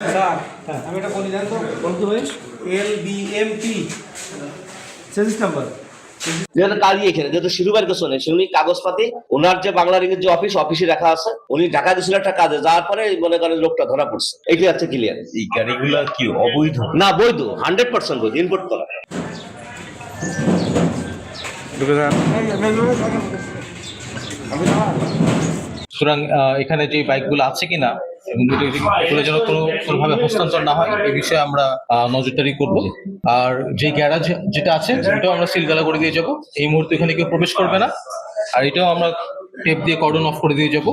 Sir আমি এটা বলি জানেন তো বলতে ভাই LBMT সেন্স নাম্বার যেহেতু কাজই এখানে যেহেতু শিরুবাড়িতে শোনে উনি কাগজপাতি ওনার যে বাংলা রিংয়ের যে অফিসে রাখা আছে উনি ঢাকা দিয়েছিল একটা কাজে যাওয়ার পরে মনে করেন লোকটা ধরা পড়ছে এটি হচ্ছে ক্লিয়ার। এই গাড়িগুলা কি অবৈধ? না বৈধ, 100% বৈধ, ইনপুট করা। সুতরাং এখানে যে বাইকগুলো আছে কিনা এবং এগুলো যেন কোনোভাবে হস্তান্তর না হয় এই বিষয়ে আমরা নজরদারি করব। আর যে গ্যারাজ যেটা আছে সেটাও আমরা সিলগালা করে দিয়ে যাব। এই মুহূর্তে এখানে কেউ প্রবেশ করবে না, আর এটাও আমরা টেপ দিয়ে কর্ডন অফ করে দিয়ে যাব।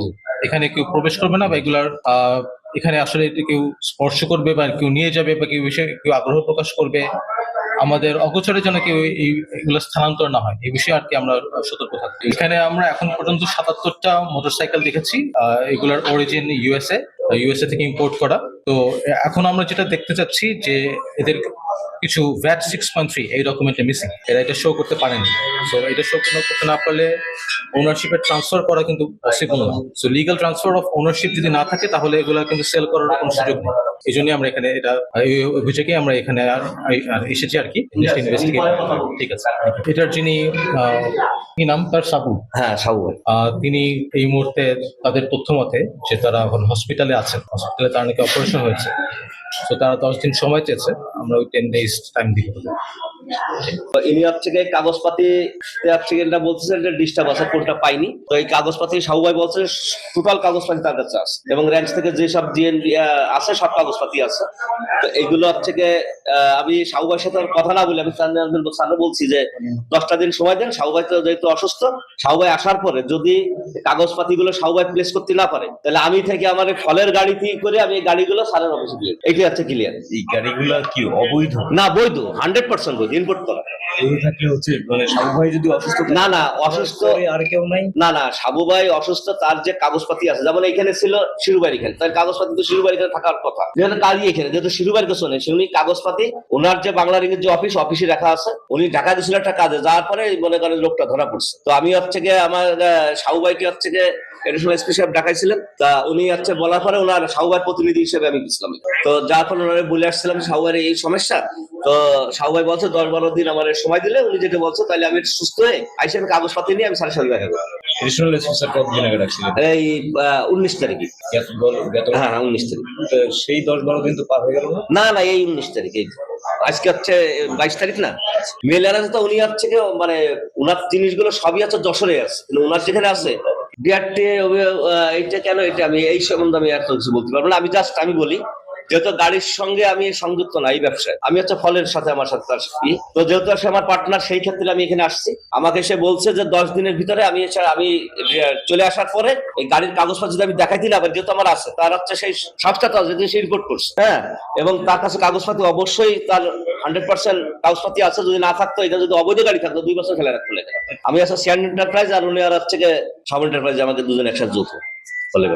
এখানে কেউ প্রবেশ করবে না বা এগুলার এখানে আসলে কেউ স্পর্শ করবে বা কেউ নিয়ে যাবে বা কেউ বিষয়ে কেউ আগ্রহ প্রকাশ করবে আমাদের অগোচরে যেন কেউ এইগুলো স্থানান্তর না হয় এই বিষয়ে আর কি আমরা সতর্ক থাকবো। এখানে আমরা এখন পর্যন্ত 77টা মোটরসাইকেল দেখেছি, এগুলোর অরিজিন ইউএসএ থেকে ইম্পোর্ট করা। তো এখন আমরা যেটা দেখতে চাচ্ছি যে এদের কিছু ভ্যাট 6.3 এই ডকুমেন্টে মিসিং, এরা এটা শো করতে পারেনি। সো এটা শো করতে না পারলে ওনারশিপের ট্রান্সফার করা কিন্তু পসিবল না। So legal transfer of ownership যদি না থাকে তাহলে এগুলো কিন্তু সেল করার কোনো সুযোগ নেই। এই জন্যই আমরা এখানে এটা এই অভিযোগে আমরা এখানে আর এসেছি আর কি ইনভেস্টিগেট। ঠিক আছে, এটার যিনি কি নাম তার সাবু, হ্যাঁ সাবু ভাই। তিনি এই মুহূর্তে তাদের তথ্য মতে যে তারা এখন হসপিটালে আছেন, হসপিটালে তার নাকি অপারেশন হয়েছে। তো তারা 10 দিন সময় চেয়েছে, আমরা ওই 10 days টাইম দিব। ইনি হচ্ছে কাগজপাতি বলতেছে যে ডিস্টার্ব আছে, কোনটা পাইনি। তো এই কাগজপাতি সাহু ভাই বলছে টোটাল কাগজপাতি তার কাছে আছে এবং রেঞ্জ থেকে যেসব জিএনবি আছে সব কাগজপাতি আছে। তো এইগুলো হচ্ছে আমি সাহু ভাইয়ের সাথে কথা না বলি, আমি স্যারকে বলছি যে 10টা দিন সময় দেন। সাহু ভাই তো যেহেতু অসুস্থ, সাহু ভাই আসার পরে যদি কাগজপাতি গুলো সাহু ভাই প্লেস করতে না পারে তাহলে আমি থেকে আমার ফলের গাড়ি থেকে করে আমি এই গাড়িগুলো স্যারের অফিসে দিয়ে, এটি হচ্ছে ক্লিয়ার। এই গাড়িগুলা কি অবৈধ? না বৈধ, 100% বৈধ, ইনপুট করা। মানে সাবু ভাই যদি অসুস্থ না অসুস্থ আর কেউ নাই? না সাবু ভাই অসুস্থ, তার যে কাগজপাতি আছে যেমন এখানে ছিল শিরুবাড়ি খান, তার কাগজপাতি তো শিরুবাড়ি খানে থাকার কথা। যেহেতু কাজই এখানে যেহেতু শিরুবাড়িতে শোনে উনি কাগজপাতি ওনার যে বাংলা রিংয়ের যে অফিসে রাখা আছে উনি ঢাকা দিয়েছিল একটা কাজে যাওয়ার পরে মনে করেন লোকটা ধরা পড়ছে। তো আমি হচ্ছে আমার সাবু ভাইকে হচ্ছে এডিশনাল এসপি সাহেব ডাকাইছিলেন, তা উনি হচ্ছে বলার পরে ওনার সাহু ভাইয়ের প্রতিনিধি হিসেবে আমি গেছিলাম। তো যার ফলে ওনারা বলে আসছিলাম সাহু ভাইয়ের এই সমস্যা। তো সাহু ভাই বলছে 10-12 দিন আমার সময় দিলে উনি যেটা বলছে তাহলে আমি সুস্থ হয়ে আইসি আমি কাগজপাতি নিয়ে আমি স্যারের সাথে দেখা করবো। এডিশনাল এসপি স্যার কতদিন আগে ডাকছিলেন? এই 19 তারিখে। হ্যাঁ 19 তারিখ। সেই 10-12 দিন তো পার হয়ে গেল না এই 19 তারিখ। আজকে হচ্ছে 22 তারিখ না। মেলার তো উনি হচ্ছে মানে উনার জিনিসগুলো সবই আছে যশোরে আছে, কিন্তু উনার যেখানে আছে বিআরটি এইটা কেন এটা আমি এই সম্বন্ধে আমি এত কিছু বলতে পারবো না। আমি বলি যেহেতু গাড়ির সঙ্গে আমি সংযুক্ত না এই ব্যবসায়, আমি হচ্ছে ফলের সাথে আমার সাথে তার তো যেহেতু সে আমার পার্টনার সেই ক্ষেত্রে আমি এখানে আসছি। আমাকে সে বলছে যে 10 দিনের ভিতরে আমি চলে আসার পরে এই গাড়ির কাগজপত্র যদি আমি দেখাই দিলাম যেহেতু আমার আছে, তার হচ্ছে সেই সবটা যদি সে রিপোর্ট করছে। হ্যাঁ, এবং তার কাছে কাগজপাতি অবশ্যই তার 100% কাগজপাতি আছে। যদি না থাকতো, এটা যদি অবৈধ গাড়ি থাকতো 2 বছর ফেলে রাখতে লাগে। আমি আছে সিয়ান এন্টারপ্রাইজ আর উনি আর হচ্ছে সাব এন্টারপ্রাইজ, আমাকে দুজন একসাথে যৌথ বলে।